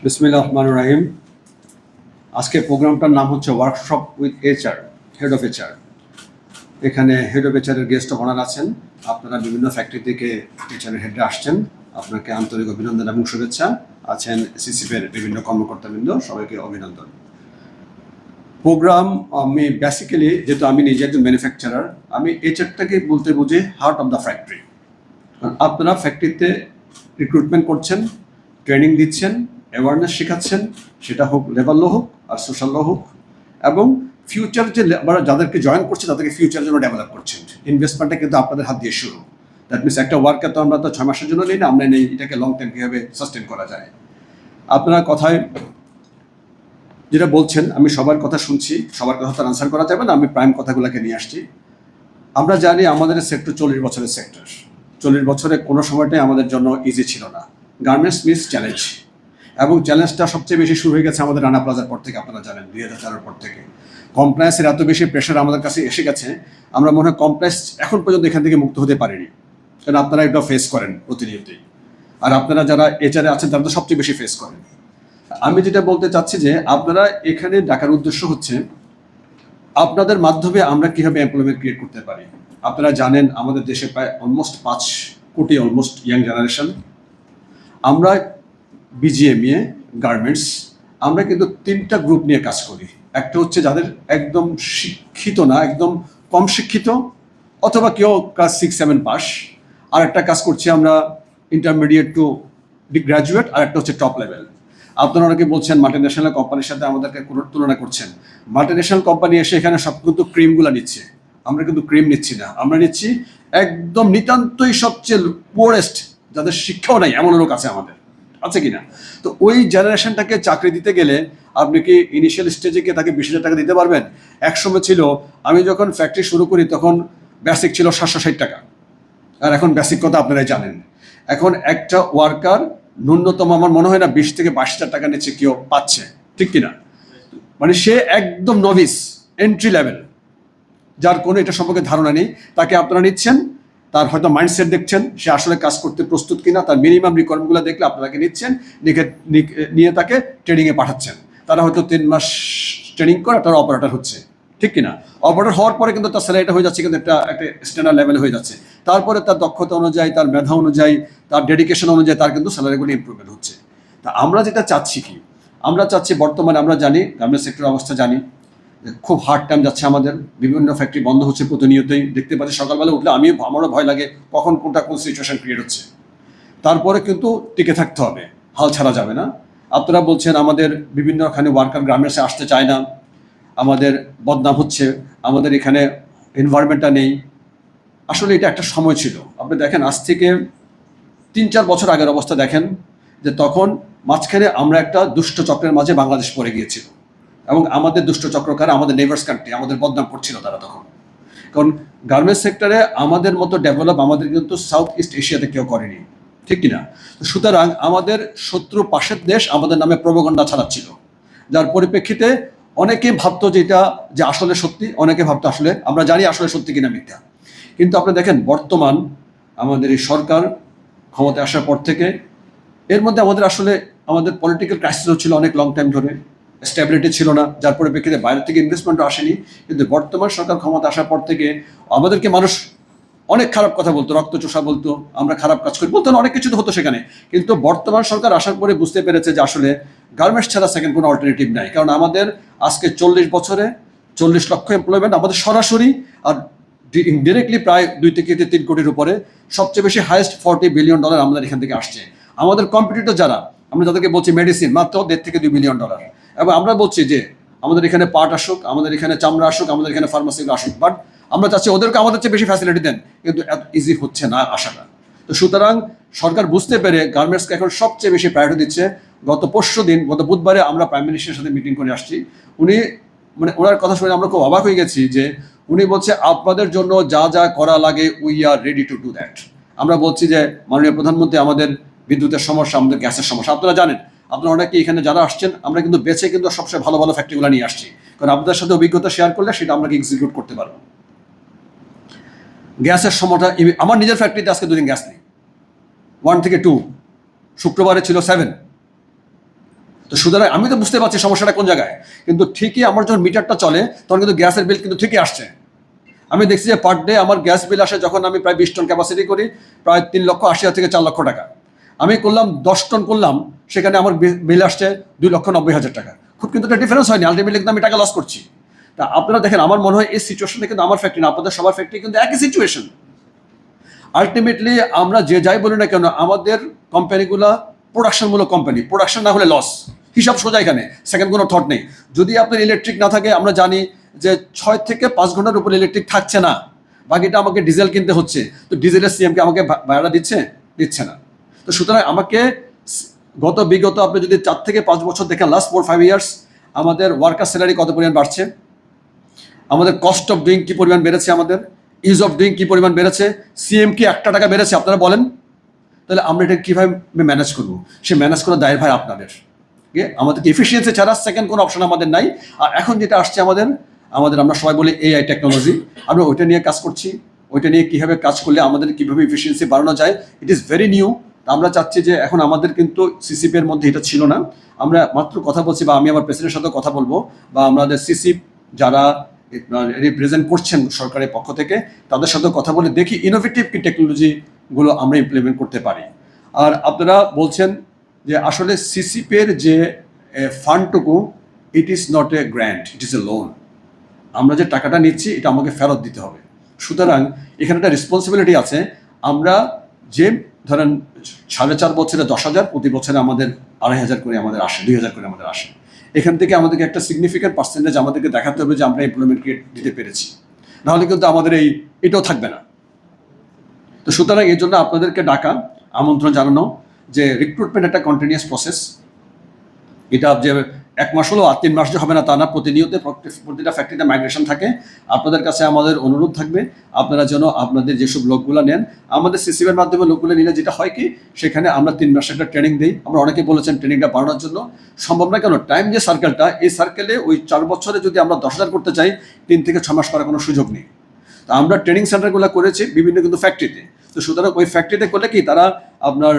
বিসমিল্লাহির রহমানির রহিম। আজকে প্রোগ্রামটার নাম হচ্ছে workshop with HR, head of HR. এখানে হেড অফ এইচআর এর গেস্ট অফ অনার আছেন। আপনারা বিভিন্ন ফ্যাক্টরি থেকে এইচআর এর হেডে আসছেন, আপনাকে আন্তরিক অভিনন্দন এবং শুভেচ্ছা। আছেন সিসিপি এর বিভিন্ন কর্মকর্তাবৃন্দ, সবাইকে অভিনন্দন। প্রোগ্রাম আমি বেসিক্যালি, যেহেতু আমি নিজে একজন ম্যানুফ্যাকচারার, আমি এইচআরটাকে বলতে বুঝি হার্ট অফ দ্য ফ্যাক্টরি। আপনারা ফ্যাক্টরিতে রিক্রুটমেন্ট করছেন, ট্রেনিং দিচ্ছেন, অ্যাওয়ারনেস শেখাচ্ছেন, সেটা হোক লেবার ল হোক আর সোশ্যাল ল হোক, এবং ফিউচার যে লেবার যাদেরকে জয়েন করছে তাদেরকে ফিউচারের জন্য ডেভেলপ করছেন। ইনভেস্টমেন্টটা কিন্তু আপনাদের হাত দিয়ে শুরু। দ্যাট মিনস একটা ওয়ার্কার তো আমরা তো 6 মাসের জন্য নিই না, আমরা নেই এটাকে লং টাইম কীভাবে সাস্টেন করা যায়। আপনারা কথায় যেটা বলছেন, আমি সবার কথা শুনছি, সবার কথা তো আনসার করা যাবে না, আমি প্রাইম কথাগুলোকে নিয়ে আসছি। আমরা জানি আমাদের সেক্টর 40 বছরের সেক্টর। 40 বছরে কোনো সময়টাই আমাদের জন্য ইজি ছিল না। গার্মেন্টস মিনস চ্যালেঞ্জ, এবং চ্যালেঞ্জটা সবচেয়ে বেশি শুরু হয়ে গেছে আমাদের রানা প্লাজার পর থেকে। আপনারা জানেন 2013 পর থেকে কমপ্লায়েন্সের এত বেশি প্রেশার আমাদের কাছে এসে গেছে, আমরা মনে হয় কমপ্লায়েন্স এখন পর্যন্ত এখান থেকে মুক্ত হতে পারিনি। কারণ আপনারা এটা ফেস করেন প্রতিনিয়তই, আর আপনারা যারা এইচআরে আছেন তারা তো সবচেয়ে বেশি ফেস করেন। আমি যেটা বলতে চাচ্ছি যে আপনারা এখানে ডাকার উদ্দেশ্য হচ্ছে আপনাদের মাধ্যমে আমরা কীভাবে এমপ্লয়মেন্ট ক্রিয়েট করতে পারি। আপনারা জানেন আমাদের দেশে প্রায় অলমোস্ট 5 কোটি অলমোস্ট ইয়াং জেনারেশন। আমরা বিজিএমইএ গার্মেন্টস, আমরা কিন্তু 3টা গ্রুপ নিয়ে কাজ করি। একটা হচ্ছে যাদের একদম শিক্ষিত না, একদম কম শিক্ষিত, অথবা কেউ ক্লাস 6-7 পাস। আর একটা কাজ করছি আমরা ইন্টারমিডিয়েট টু গ্র্যাজুয়েট, আর একটা হচ্ছে টপ লেভেল। আপনারা অনেকে বলছেন মাল্টিন্যাশনাল কোম্পানির সাথে আমাদেরকে তুলনা করছেন। মাল্টিন্যাশনাল কোম্পানি এসে এখানে সব কিন্তু ক্রিমগুলো নিচ্ছে, আমরা কিন্তু ক্রিম নিচ্ছি না। আমরা নিচ্ছি একদম নিতান্তই সবচেয়ে পোরেস্ট, যাদের শিক্ষাও নাই এমন লোক আছে আমাদের, আছে কিনা? তো ওই জেনারেশনটাকে চাকরি দিতে গেলে আপনি কি ইনিশিয়াল স্টেজে গিয়ে তাকে 20,000 টাকা দিতে পারবেন? একসময় ছিল, আমি যখন ফ্যাক্টরি শুরু করি তখন বেসিক ছিল 760 টাকা, আর এখন বেসিক কথা আপনারাই জানেন। এখন একটা ওয়ার্কার ন্যূনতম আমার মনে হয় না 20 থেকে 22,000 টাকা নিচ্ছে কেউ পাচ্ছে, ঠিক কিনা? মানে সে একদম নভিস, এন্ট্রি লেভেল, যার কোনো এটা সম্পর্কে ধারণা নেই, তাকে আপনারা নিচ্ছেন। তার হয়তো মাইন্ডসেট দেখছেন সে আসলে কাজ করতে প্রস্তুত কিনা, তার মিনিমাম রিকোয়ারমেন্টগুলো দেখলে আপনাকে নিচ্ছেন, নিয়ে তাকে ট্রেনিংয়ে পাঠাচ্ছেন। তারা হয়তো 3 মাস ট্রেনিং করে তারা অপারেটর হচ্ছে, ঠিক কিনা? অপারেটর হওয়ার পরে কিন্তু তার স্যালারিটা হয়ে যাচ্ছে কিন্তু একটা স্ট্যান্ডার্ড লেভেলে হয়ে যাচ্ছে। তারপরে তার দক্ষতা অনুযায়ী, তার মেধা অনুযায়ী, তার ডেডিকেশন অনুযায়ী তার কিন্তু স্যালারিগুলো ইমপ্রুভমেন্ট হচ্ছে। তা আমরা যেটা চাচ্ছি কি, আমরা চাচ্ছি বর্তমানে আমরা জানি গার্মেন্টস সেক্টরের অবস্থা জানি, খুব হার্ড টাইম যাচ্ছে আমাদের। বিভিন্ন ফ্যাক্টরি বন্ধ হচ্ছে প্রতিনিয়তই, দেখতে পাচ্ছি। সকালবেলা উঠলে আমারও ভয় লাগে কখন কোনটা কোন সিচুয়েশন ক্রিয়েট হচ্ছে। তারপরে কিন্তু টিকে থাকতে হবে, হাল ছাড়া যাবে না। আপনারা বলছেন আমাদের বিভিন্নখানে ওয়ার্কার গার্মেন্টসে আসতে চায় না, আমাদের বদনাম হচ্ছে, আমাদের এখানে এনভায়রনমেন্টটা নেই। আসলে এটা একটা সময় ছিল। আপনি দেখেন আজ থেকে 3-4 বছর আগের অবস্থা দেখেন, যে তখন মাঝখানে আমরা একটা দুষ্ট চক্রের মাঝে বাংলাদেশ পড়ে গিয়েছিল, এবং আমাদের দুষ্ট চক্রকার আমাদের নেইবার্স কান্ট্রি আমাদের বদনাম করছিল তারা তখন। কারণ গার্মেন্টস সেক্টরে আমাদের মতো ডেভেলপ আমাদের কিন্তু সাউথ ইস্ট এশিয়াতে কেউ করেনি, ঠিক কিনা? সুতরাং আমাদের শত্রু পাশের দেশ আমাদের নামে প্রোপাগান্ডা ছড়াচ্ছিল, যার পরিপ্রেক্ষিতে অনেকে ভাবতো যেটা যে আসলে সত্যি, অনেকে ভাবতো আসলে আমরা জানি আসলে সত্যি কিনা মিথ্যা। কিন্তু আপনি দেখেন বর্তমান আমাদের এই সরকার ক্ষমতায় আসার পর থেকে এর মধ্যে আমাদের পলিটিক্যাল ক্রাইসিস হচ্ছিল অনেক লং টাইম ধরে, স্টেবিলিটি ছিল না, যার পরিপ্রেক্ষিতে বাইরে থেকে ইনভেস্টমেন্টও আসেনি। কিন্তু বর্তমান সরকার ক্ষমতা আসার পর থেকে আমাদেরকে মানুষ অনেক খারাপ কথা বলতো, রক্তচোষা বলতো, আমরা খারাপ কাজ করি বলতো, অনেক কিছু হতো সেখানে। কিন্তু বর্তমান সরকার আসার পরে বুঝতে পেরেছে যে আসলে গার্মেন্টস ছাড়া সেকেন্ড কোনো অল্টারনেটিভ নাই। কারণ আমাদের আজকে 40 বছরে 40 লক্ষ এমপ্লয়মেন্ট আমাদের সরাসরি, আর ডিরেক্টলি প্রায় 2 থেকে 3 কোটির উপরে, সবচেয়ে বেশি হাইয়েস্ট $40 বিলিয়ন আমাদের এখান থেকে আসছে। আমাদের কম্পিটিটর যারা, আমরা যাদেরকে বলছি মেডিসিন, মাত্র $1.5 থেকে $2 বিলিয়ন। এবং আমরা বলছি যে আমাদের এখানে পাট আসুক, আমাদের এখানে চামড়া আসুক, আমাদের এখানে ফার্মাসিগুলো আসুক, বাট আমরা চাচ্ছি ওদেরকে আমাদের চেয়ে বেশি ফ্যাসিলিটি দেন, কিন্তু এত ইজি হচ্ছে না আসাটা। তো সুতরাং সরকার বুঝতে পেরে গার্মেন্টসকে এখন সবচেয়ে বেশি প্রায়োরিটি দিচ্ছে। গত বুধবারে আমরা প্রাইম মিনিস্টারের সাথে মিটিং করে আসছি। উনি ওনার কথা শুনে আমরা খুব অবাক হয়ে গেছি যে উনি বলছে আপনাদের জন্য যা যা করা লাগে we are ready to do that. আমরা বলছি যে মাননীয় প্রধানমন্ত্রী, আমাদের বিদ্যুতের সমস্যা, আমাদের গ্যাসের সমস্যা, আপনারা জানেন, আপনারা অনেকে এখানে যারা আসছেন আমরা কিন্তু বেছে কিন্তু সবচেয়ে ভালো ভালো ফ্যাক্টরিগুলো নিয়ে আসছি, কারণ আপনাদের সাথে অভিজ্ঞতা শেয়ার করলে সেটা আমরা এক্সিকিউট করতে পারবো। গ্যাসের সমস্যা, আমার নিজের ফ্যাক্টরিতে আজকে 2 দিন গ্যাস নেই, 1 থেকে 2, শুক্রবারে ছিল 7। তো সুতরাং আমি তো বুঝতে পারছি সমস্যাটা কোন জায়গায়, কিন্তু ঠিকই আমার যখন মিটারটা চলে তখন কিন্তু গ্যাসের বিল কিন্তু ঠিকই আসছে। আমি দেখছি যে পার ডে আমার গ্যাস বিল আসে, যখন আমি প্রায় 20 টন ক্যাপাসিটি করি, প্রায় 3,80,000 থেকে 4 লক্ষ টাকা। আমি করলাম 10 টন করলাম, সেখানে আমার বিল আসছে 2,90,000 টাকা। খুব কিন্তু একটা ডিফারেন্স হয়নি, আলটিমেটলি কিন্তু আমি টাকা লস করছি। তা আপনারা দেখেন, আমার মনে হয় এই সিচুয়েশনে কিন্তু আমার ফ্যাক্টরি না, আপনাদের সবার ফ্যাক্টরি কিন্তু একই সিচুয়েশন। আলটিমেটলি আমরা যে যাই বলি না কেন, আমাদের কোম্পানিগুলো প্রোডাকশনমূলক কোম্পানি, প্রোডাকশন না হলে লস। হিসাব সোজা, এখানে সেকেন্ড কোনো থট নেই। যদি আপনার ইলেকট্রিক না থাকে, আমরা জানি যে 6 থেকে 5 ঘন্টার উপর ইলেকট্রিক থাকছে না, বাকিটা আমাকে ডিজেল কিনতে হচ্ছে। তো ডিজেলের সিএমকে আমাকে ভাড়া দিচ্ছে না। তো সুতরাং আমাকে বিগত আপনি যদি 4 থেকে 5 বছর দেখেন, লাস্ট 4-5 ইয়ার্স আমাদের ওয়ার্কার স্যালারি কত পরিমাণ বাড়ছে, আমাদের কস্ট অফ ডুইং কি পরিমাণ বেড়েছে, আমাদের ইজ অফ ডুইং কি পরিমাণ বেড়েছে, সিএম কি 1 টাকা বেড়েছে, আপনারা বলেন। তাহলে আমরা এটা কীভাবে ম্যানেজ করবো? সে ম্যানেজ করার দায়ের ভাই আপনাদের। আমাদের এফিসিয়েন্সি ছাড়া সেকেন্ড কোনো অপশন আমাদের নাই। আর এখন যেটা আসছে আমাদের আমরা সবাই বলি এআই টেকনোলজি, আমরা ওইটা নিয়ে কাজ করছি। ওইটা নিয়ে কীভাবে কাজ করলে আমাদের কীভাবে এফিসিয়েন্সি বাড়ানো যায়, ইট ইজ ভেরি নিউ। আমরা চাচ্ছি যে এখন আমাদের কিন্তু সিসিপির মধ্যে এটা ছিল না। আমরা মাত্র কথা বলছি, বা আমি আমার প্রেসিডেন্টের সাথে কথা বলবো, বা আমাদের সিসিপ যারা রিপ্রেজেন্ট করছেন সরকারের পক্ষ থেকে, তাদের সাথে কথা বলে দেখি ইনোভেটিভ কি টেকনোলজিগুলো আমরা ইমপ্লিমেন্ট করতে পারি। আর আপনারা বলছেন যে আসলে সিসিপের যে ফান্ডটুকু, it is not a grant, it is a loan. আমরা যে টাকাটা নিচ্ছি এটা আমাকে ফেরত দিতে হবে। সুতরাং এখানে একটা রেসপন্সিবিলিটি আছে। আমরা যে ধরেন 4.5 বছরে 10,000, প্রতি বছরে আমাদের 2,500 করে আমাদের আসে, 2,000 করে আমাদের আসে। এখান থেকে আমাদেরকে একটা সিগনিফিক্যান্ট পার্সেন্টেজ আমাদেরকে দেখাতে হবে যে আমরা এমপ্লয়মেন্ট ক্রিয়েট দিতে পেরেছি, নাহলে কিন্তু আমাদের এটাও থাকবে না। তো সুতরাং এই জন্য আপনাদেরকে ডাকা, আমন্ত্রণ জানানো যে রিক্রুটমেন্ট একটা কন্টিনিউয়াস প্রসেস। এটা যে 1 মাস হলো আর 3 মাস যে হবে না তা না, প্রতিনিয়ত প্রতিটা ফ্যাক্টরিতে মাইগ্রেশন থাকে। আপনাদের কাছে আমাদের অনুরোধ থাকবে, আপনারা যেন আপনাদের যেসব লোকগুলো নেন, আমাদের সিসিবের মাধ্যমে লোকগুলো নিলে যেটা হয় কি, সেখানে আমরা 3 মাসের একটা ট্রেনিং দিই। আমরা অনেকে বলেছেন ট্রেনিংটা বাড়ানোর জন্য, সম্ভব না কেন, টাইম যে সার্কেলটা, এই সার্কেলে ওই 4 বছরে যদি আমরা 10,000 করতে চাই, 3 থেকে 6 মাস করার কোনো সুযোগ নেই। তো আমরা ট্রেনিং সেন্টারগুলো করেছি বিভিন্ন কিন্তু ফ্যাক্টরিতে। তো সুতরাং ওই ফ্যাক্টরিতে করলে কি, তারা আপনার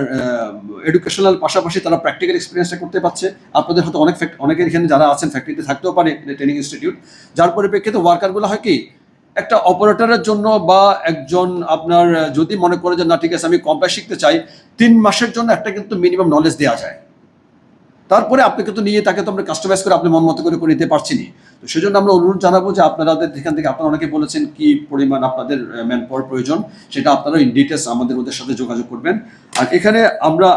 এডুকেশনাল পাশাপাশি তারা প্র্যাকটিক্যাল এক্সপিরিয়েন্সটা করতে পারছে। আপনাদের হয়তো অনেকের এখানে যারা আছেন ফ্যাক্টরিতে থাকতেও পারে ট্রেনিং ইনস্টিটিউট, যার পরিপ্রেক্ষিতে ওয়ার্কারগুলো হয় কি, একটা অপারেটরের জন্য বা একজন আপনার যদি মনে করে যে না ঠিক আছে আমি কম্পিউটার শিখতে চাই, 3 মাসের জন্য একটা কিন্তু মিনিমাম নলেজ দেওয়া যায়। তারপরে আপনি কিন্তু নিয়ে তাকে তো আমরা কাস্টমাইজ করে আপনি মন মতো করে নিতে পারছি না। তো সেজন্য আমরা অনুরোধ জানাবো যে আপনাদের এখান থেকে, আপনারা অনেকে বলেছেন কি পরিমাণ আপনাদের ম্যান পাওয়ার প্রয়োজন, সেটা আপনারা ইন ডিটেলস আমাদের ওদের সাথে যোগাযোগ করবেন। আর এখানে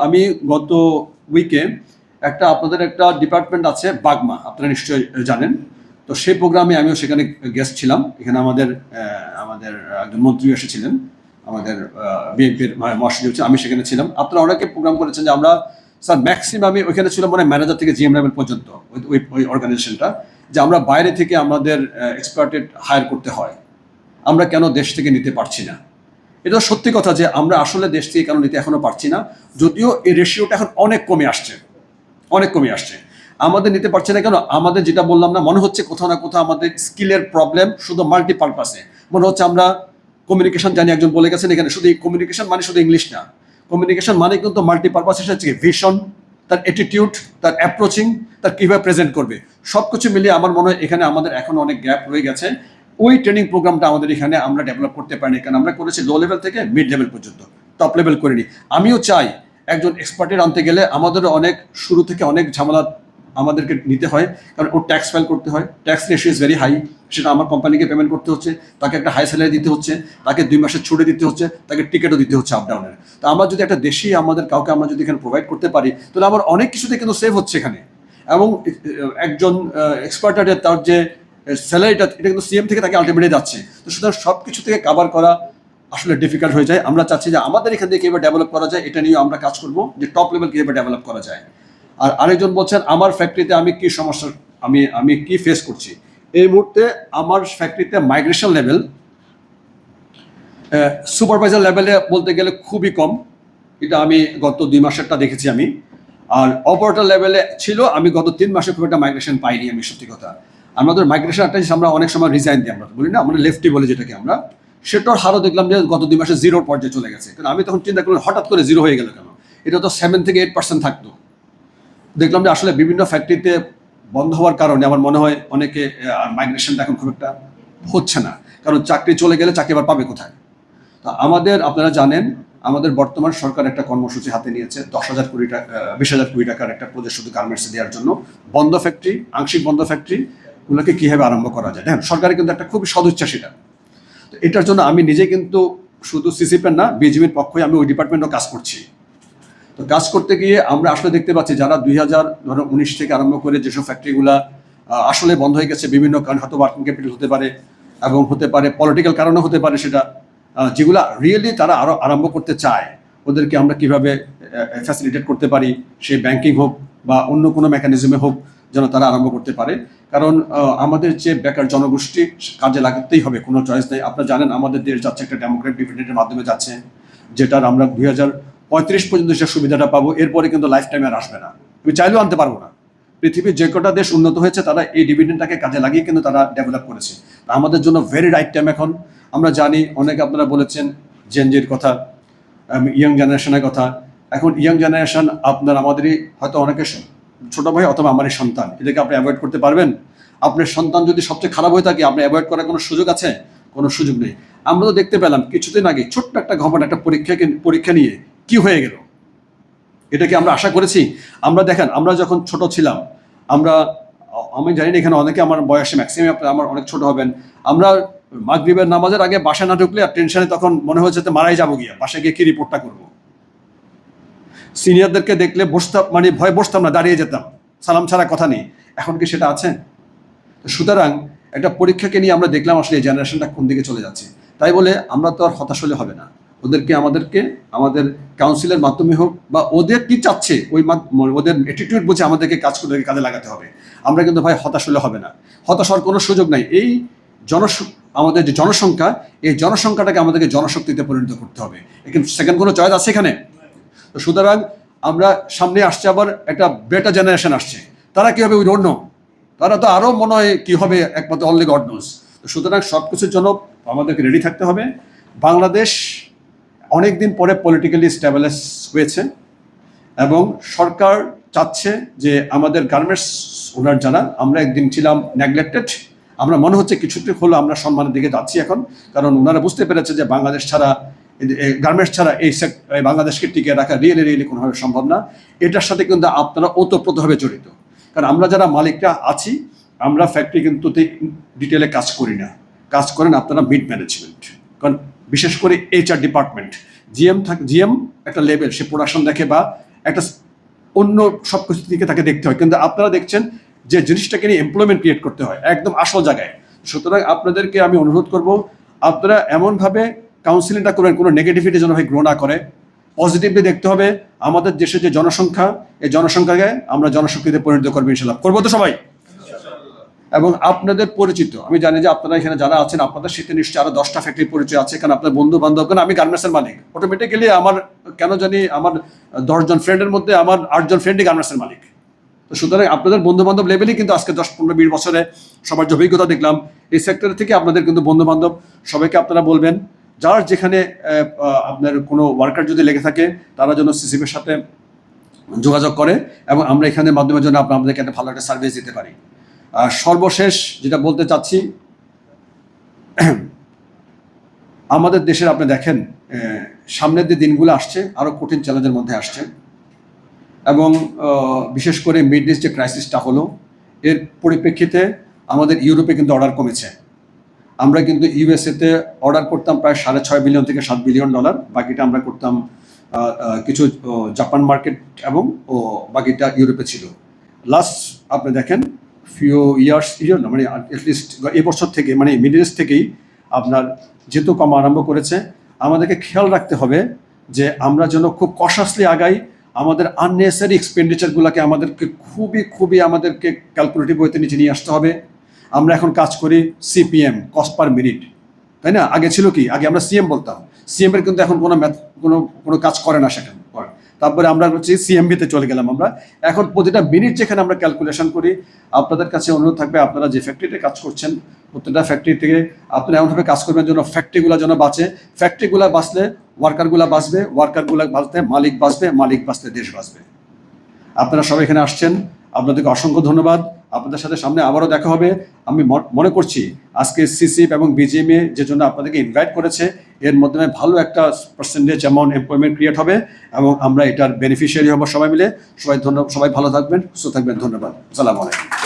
আমি গত উইকে আপনাদের একটা ডিপার্টমেন্ট আছে বাগমা, আপনারা নিশ্চয়ই জানেন। তো সেই প্রোগ্রামে আমিও সেখানে গেস্ট ছিলাম। এখানে আমাদের একজন মন্ত্রী এসেছিলেন, আমাদের বিএনপির মহাসচিব, আমি সেখানে ছিলাম। আপনারা অনেকে প্রোগ্রাম করেছেন যে আমরা স্যার ম্যাক্সিমামই ওইখানে ছিল মানে ম্যানেজার থেকে জিএম লেভেল পর্যন্ত ওই অর্গানাইজেশনটা, যে আমরা বাইরে থেকে আমাদের এক্সপার্টেড হায়ার করতে হয়, আমরা কেন দেশ থেকে নিতে পারছি না। এটা সত্যি কথা যে আমরা আসলে দেশ থেকে কেন নিতে এখনো পারছি না, যদিও এই রেশিওটা এখন অনেক কমে আসছে। আমাদের নিতে পারছে না কেন, আমাদের যেটা বললাম না, মনে হচ্ছে কোথাও না কোথাও আমাদের স্কিলের প্রবলেম, শুধু মাল্টিপারপাসে মনে হচ্ছে। আমরা কমিউনিকেশন জানি, একজন বলে গেছেন এখানে, শুধু কমিউনিকেশন মানে শুধু ইংলিশ না, কমিউনিকেশন মানে কিন্তু মাল্টিপারপাস এসেছে, ভিশন, তার অ্যাটিটিউড, তার অ্যাপ্রোচিং, তার কীভাবে প্রেজেন্ট করবে, সব কিছু মিলিয়ে আমার মনে হয় এখানে আমাদের এখন অনেক গ্যাপ রয়ে গেছে। ওই ট্রেনিং প্রোগ্রামটা আমাদের এখানে আমরা ডেভেলপ করতে পারিনি, কারণ আমরা করেছি লো লেভেল থেকে মিড লেভেল পর্যন্ত, টপ লেভেল করিনি। আমিও চাই একজন এক্সপার্টের আনতে গেলে আমাদেরও অনেক শুরু থেকে অনেক ঝামেলা আমাদেরকে নিতে হয়, কারণ ওর ট্যাক্স ফাইল করতে হয়, tax ratio is very high, সেটা আমার কোম্পানিকে পেমেন্ট করতে হচ্ছে, তাকে একটা হাই স্যালারি দিতে হচ্ছে, তাকে 2 মাসের ছুটি দিতে হচ্ছে, তাকে টিকিটও দিতে হচ্ছে আপ ডাউনের। তো আমরা যদি একটা দেশি আমাদের কাউকে আমরা যদি এখানে প্রোভাইড করতে পারি, তাহলে আমার অনেক কিছুতে কিন্তু সেভ হচ্ছে এখানে। এবং একজন এক্সপার্টারের তার যে স্যালারিটা, এটা কিন্তু সিএম থেকে তাকে আলটিমেটলি যাচ্ছে। তো সুতরাং সব কিছু থেকে কাভার করা আসলে ডিফিকাল্ট হয়ে যায়। আমরা চাচ্ছি যে আমাদের এখান থেকে কীভাবে ডেভেলপ করা যায়, এটা নিয়ে আমরা কাজ করবো, যে টপ লেভেল কীভাবে ডেভেলপ করা যায়। আর আরেকজন বলছেন আমার ফ্যাক্টরিতে আমি কি সমস্যা, আমি কি ফেস করছি। এই মুহূর্তে আমার ফ্যাক্টরিতে মাইগ্রেশন লেভেল সুপারভাইজার লেভেলে বলতে গেলে খুবই কম, এটা আমি গত 2 মাসেরটা দেখেছি আমি। আর অপারেটর লেভেলে ছিল, আমি গত 3 মাসে খুব একটা মাইগ্রেশন পাইনি, আমি সত্যি কথা। আমাদের মাইগ্রেশন একটা জিনিস আমরা অনেক সময় রিজাইন দিই, আমরা বলি না, আমরা লেফটি বলে যেটাকে আমরা, সেটার হারও দেখলাম যে গত 2 মাসে 0 পর্যায়ে চলে গেছে। কারণ আমি তখন চিন্তা করলাম হঠাৎ করে 0 হয়ে গেল কেন, এটা তো 7 থেকে 8% থাকতো। দেখলাম যে আসলে বিভিন্ন ফ্যাক্টরিতে বন্ধ হওয়ার কারণে আমার মনে হয় অনেকে মাইগ্রেশনটা এখন খুব একটা হচ্ছে না, কারণ চাকরি চলে গেলে চাকরি আবার পাবে কোথায়। তা আমাদের, আপনারা জানেন, আমাদের বর্তমান সরকার একটা কর্মসূচি হাতে নিয়েছে 10,000 কোটি টাকা 20,000 কোটি টাকার একটা প্রজেক্ট শুধু গার্মেন্টসে দেওয়ার জন্য। বন্ধ ফ্যাক্টরি, আংশিক বন্ধ ফ্যাক্টরি গুলোকে কীভাবে আরম্ভ করা যায়। দেখেন সরকারের কিন্তু একটা খুবই সদিচ্ছা সেটা। তো এটার জন্য আমি নিজে কিন্তু শুধু সিসিপের না, বিজিবির পক্ষে আমি ওই ডিপার্টমেন্টও কাজ করছি। তো কাজ করতে গিয়ে আমরা আসলে দেখতে পাচ্ছি যারা 2019 থেকে আরম্ভ করে যেসব ফ্যাক্টরিগুলা আসলে বন্ধ হয়ে গেছে, বিভিন্ন কারণ, হয়তো ওয়ার্কিং ক্যাপিটাল হতে পারে এবং হতে পারে পলিটিক্যাল কারণে হতে পারে, সেটা যেগুলা রিয়েলি তারা আরো আরম্ভ করতে চায় ওদেরকে আমরা কিভাবে ফ্যাসিলিটেট করতে পারি, সে ব্যাংকিং হোক বা অন্য কোনো মেকানিজমে হোক, যেন তারা আরম্ভ করতে পারে। কারণ আমাদের যে বেকার জনগোষ্ঠী কাজে লাগাতেই হবে, কোনো চয়েস নেই। আপনারা জানেন আমাদের দেশ যাচ্ছে একটা ডেমোক্রেটিক ডিভিডেন্ডের মাধ্যমে যাচ্ছে, যেটার আমরা 2035 পর্যন্ত সে সুবিধাটা পাবো, এরপরে কিন্তু লাইফ টাইম আর আসবে না, আমি চাইলেও আনতে পারবো না। পৃথিবীর যে কটা দেশ উন্নত হয়েছে তারা এই ডিভিডেন্ডটাকে কাজে লাগিয়ে কিন্তু তারা ডেভেলপ করেছে। আমাদের জন্য ভেরি রাইট টাইম এখন। আমরা জানি অনেকে আপনারা বলেছেন জেনজির কথা, ইয়াং জেনারেশনের কথা। এখন ইয়াং জেনারেশন আপনার আমাদেরই হয়তো অনেকে ছোট ভাই অথবা আমারই সন্তান, এদেরকে আপনি অ্যাভয়েড করতে পারবেন? আপনার সন্তান যদি সবচেয়ে খারাপ হয়ে থাকে, আপনি অ্যাভয়েড করার কোনো সুযোগ আছে? কোনো সুযোগ নেই। আমরা তো দেখতে পেলাম কিছুদিন আগে ছোট্ট একটা ঘটনা, একটা পরীক্ষা নিয়ে কি হয়ে গেল, এটা কি আমরা আশা করেছি? আমরা দেখেন, আমরা যখন ছোট ছিলাম, আমরা, আমি জানি না এখানে অনেকে আমার বয়সে ম্যাক্সিমাম আমার অনেক ছোট হবেন, আমরা মাগরিবের নামাজের আগে বাসায় না ঢুকলে আর টেনশনে তখন মনে হয়েছে যে মারাই যাবো গিয়া, বাসায় গিয়ে কি রিপোর্টটা করবো। সিনিয়রদেরকে দেখলে বসতাম, মানে ভয়ে বসতাম না, দাঁড়িয়ে যেতাম, সালাম ছাড়া কথা নেই। এখন কি সেটা আছে? সুতরাং একটা পরীক্ষাকে নিয়ে আমরা দেখলাম আসলে এই জেনারেশনটা কোন দিকে চলে যাচ্ছে। তাই বলে আমরা তো আর হতাশ হলে হবে না, আমাদেরকে আমাদের কাউন্সিলের মাধ্যমে হোক বা ওদের কি চাচ্ছে ওদের অ্যাটিটিউড বুঝে আমাদেরকে কাজে লাগাতে হবে। আমরা কিন্তু ভাই হতাশ হলে হবে না, হতাশ হওয়ার কোনো সুযোগ নাই। এই আমাদের যে জনসংখ্যা, এই জনসংখ্যাটাকে আমাদেরকে জনশক্তিতে পরিণত করতে হবে। এখানে সেকেন্ড কোনো চয়েস আছে এখানে? তো সুতরাং আমরা সামনে আসছে আবার একটা বেটার জেনারেশন আসছে, তারা কি হবে উই ডোন্ট নো, তারা তো আরও মনে হয় কী হবে একমাত্র অনলি গড নোজ। তো সুতরাং সব কিছুর জন্য আমাদেরকে রেডি থাকতে হবে। বাংলাদেশ অনেক দিন পরে পলিটিক্যালি স্ট্যাবলিশ হয়েছে এবং সরকার চাচ্ছে যে আমাদের গার্মেন্টস ওনার যারা, আমরা একদিন ছিলাম নেগলেক্টেড, আমরা মনে হচ্ছে কিছুটা হলো আমরা সম্মানের দিকে যাচ্ছি এখন, কারণ ওনারা বুঝতে পেরেছে যে বাংলাদেশ ছাড়া, গার্মেন্টস ছাড়া এই বাংলাদেশকে টিকে রাখা রিয়েলি কোনোভাবে সম্ভব না। এটার সাথে কিন্তু আপনারা ওতপ্রোতভাবে জড়িত, কারণ আমরা যারা মালিকরা আছি, আমরা ফ্যাক্টরি কিন্তু ডিটেলে কাজ করি না, কাজ করেন আপনারা মিড ম্যানেজমেন্ট, কারণ বিশেষ করে HR ডিপার্টমেন্ট, জিএম একটা লেভেল, সে প্রোডাকশন দেখে বা একটা অন্য সব কিছু দিকে তাকে দেখতে হয়, কিন্তু আপনারা দেখছেন যে জিনিসটাকে নিয়ে এমপ্লয়মেন্ট ক্রিয়েট করতে হয় একদম আসল জায়গায়। সুতরাং আপনাদেরকে আমি অনুরোধ করব, আপনারা এমনভাবে কাউন্সিলিংটা করবেন কোনো নেগেটিভিটি যেন ভাই গ্রো না করে, পজিটিভলি দেখতে হবে। আমাদের দেশের যে জনসংখ্যা, এই জনসংখ্যাকে আমরা জনশক্তিতে পরিণত করবো ইনশাল্লাহ, করবো তো সবাই? এবং আপনাদের পরিচিত, আমি জানি যে আপনারা এখানে যারা আছেন আপনাদের সাথে নিশ্চয়ই আরো 10টা ফ্যাক্টরি পরিচয় আছে, কারণ আপনার বন্ধু বান্ধব, কারণ আমি গার্মেন্টসের মালিক, অটোমেটিক্যালি আমার কেন জানি আমার 10 জন ফ্রেন্ডের মধ্যে আমার 8 জন ফ্রেন্ডই গার্মেন্টসের মালিক। তো সুতরাং আপনাদের বন্ধু বান্ধব লেভেলই কিন্তু আজকে 10-15-20 বছরে সবার যে অভিজ্ঞতা দেখলাম এই সেক্টর থেকে, আপনাদের কিন্তু বন্ধু বান্ধব সবাইকে আপনারা বলবেন, যার যেখানে আপনার কোনো ওয়ার্কার যদি লেগে থাকে তারা যেন সিসিপির সাথে যোগাযোগ করে এবং আমরা এখানে মাধ্যমের জন্য আপনাদেরকে একটা ভালো একটা সার্ভিস দিতে পারি। আর সর্বশেষ যেটা বলতে চাচ্ছি, আমাদের দেশের আপনি দেখেন সামনের যে দিনগুলো আসছে আরো কঠিন চ্যালেঞ্জের মধ্যে আসছে, এবং বিশেষ করে মিডল ইস্ট যে ক্রাইসিসটা হলো এর পরিপ্রেক্ষিতে আমাদের ইউরোপে কিন্তু অর্ডার কমেছে। আমরা কিন্তু ইউএসএতে অর্ডার করতাম প্রায় $6.5 বিলিয়ন থেকে $7 বিলিয়ন, বাকিটা আমরা করতাম কিছু জাপান মার্কেট এবং বাকিটা ইউরোপে ছিল। লাস্ট আপনি দেখেন ফিউ ইয়ার্স না, মানে অ্যাটলিস্ট এবছর থেকে, মানে মিডল ইস্ট থেকেই আপনার যেহেতু কমা আরম্ভ করেছে, আমাদেরকে খেয়াল রাখতে হবে যে আমরা যেন খুব কশাসলি আগাই। আমাদের আননেসেসারি এক্সপেন্ডিচারগুলোকে আমাদেরকে খুবই আমাদেরকে ক্যালকুলেটিভ ওয়েতে নিচে নিয়ে আসতে হবে। আমরা এখন কাজ করি CPM, কস্ট পার মিনিট, তাই না? আগে ছিল কি, আগে আমরা CM বলতাম, CM এর কিন্তু এখন কোনো কাজ করে না সেখানে। তারপরে আমরা হচ্ছে CMB-তে চলে গেলাম আমরা। এখন প্রতিটা মিনিট যেখানে আমরা ক্যালকুলেশন করি, আপনাদের কাছে অনুরোধ থাকবে আপনারা যে ফ্যাক্টরিতে কাজ করছেন প্রত্যেকটা ফ্যাক্টরি থেকে আপনারা এমনভাবে কাজ করবেন যেন ফ্যাক্টরিগুলো যেন বাঁচে। ফ্যাক্টরিগুলো বাঁচলে ওয়ার্কারগুলো বাঁচবে, ওয়ার্কারগুলো বাঁচতে মালিক বাঁচবে, মালিক বাঁচতে দেশ বাঁচবে। আপনারা সবাই এখানে আসছেন, আপনাদেরকে অসংখ্য ধন্যবাদ। আপনাদের সাথে সামনে আবারও দেখা হবে। আমি মনে করছি আজকে সিসিপ এবং বিজিএমএ যে জন্য আপনাদেরকে ইনভাইট করেছে, এর মাধ্যমে ভালো একটা পার্সেন্টেজ অ্যামাউন্ট এমপ্লয়মেন্ট ক্রিয়েট হবে এবং আমরা এটার বেনিফিশিয়ারি হব সবাই মিলে। সবাই ভালো থাকবেন, সুস্থ থাকবেন। ধন্যবাদ। আসসালামু আলাইকুম।